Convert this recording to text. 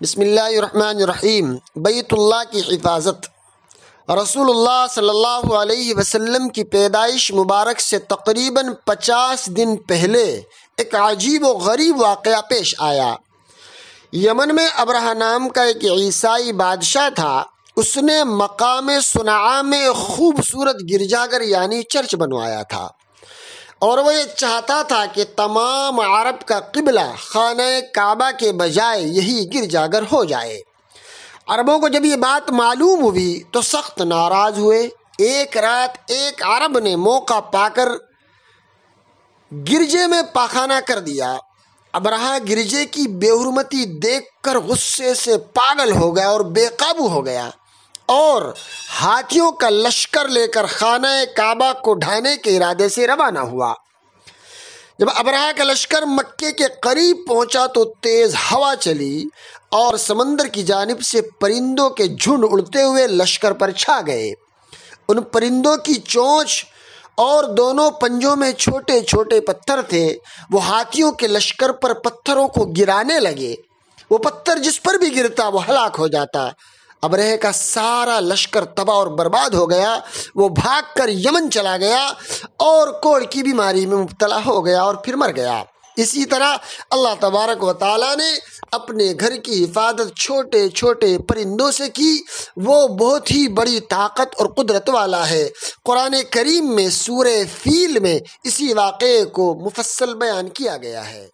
بسم اللہ الرحمن الرحیم۔ بیت اللہ کی حفاظت۔ رسول اللہ صلی اللہ علیہ وسلم کی پیدائش مبارک سے تقریباً 50 دن پہلے ایک عجیب و غریب واقعہ پیش آیا۔ یمن میں ابرہہ نام کا ایک عیسائی بادشاہ تھا۔ اس نے مقام صنعاء میں ایک خوبصورت گرجا گھر یعنی چرچ بنوایا تھا، اور وہ یہ چاہتا تھا کہ تمام عرب کا قبلہ خانہ کعبہ کے بجائے یہی گرجا گھر ہو جائے۔ عربوں کو جب یہ بات معلوم ہوئی تو سخت ناراض ہوئے۔ ایک رات ایک عرب نے موقع پا کر گرجے میں پاخانہ کر دیا۔ ابرہہ گرجے کی بے حرمتی دیکھ کر غصے سے پاگل ہو گیا اور بے قابو ہو گیا، اور ہاتھیوں کا لشکر لے کر خانہ کعبہ کو ڈھانے کے ارادے سے روانہ ہوا۔ جب ابرہہ کا لشکر مکے کے قریب پہنچا تو تیز ہوا چلی اور سمندر کی جانب سے پرندوں کے جھنڈ اڑتے ہوئے لشکر پر چھا گئے۔ ان پرندوں کی چونچ اور دونوں پنجوں میں چھوٹے چھوٹے پتھر تھے۔ وہ ہاتھیوں کے لشکر پر پتھروں کو گرانے لگے۔ وہ پتھر جس پر بھی گرتا وہ ہلاک ہو جاتا۔ ابرہہ کا سارا لشکر تباہ اور برباد ہو گیا۔ وہ بھاگ کر یمن چلا گیا اور کوڑ کی بیماری میں مبتلا ہو گیا اور پھر مر گیا۔ اسی طرح اللہ تبارک و تعالیٰ نے اپنے گھر کی حفاظت چھوٹے چھوٹے پرندوں سے کی۔ وہ بہت ہی بڑی طاقت اور قدرت والا ہے۔ قرآن کریم میں سورہ فیل میں اسی واقعے کو مفصل بیان کیا گیا ہے۔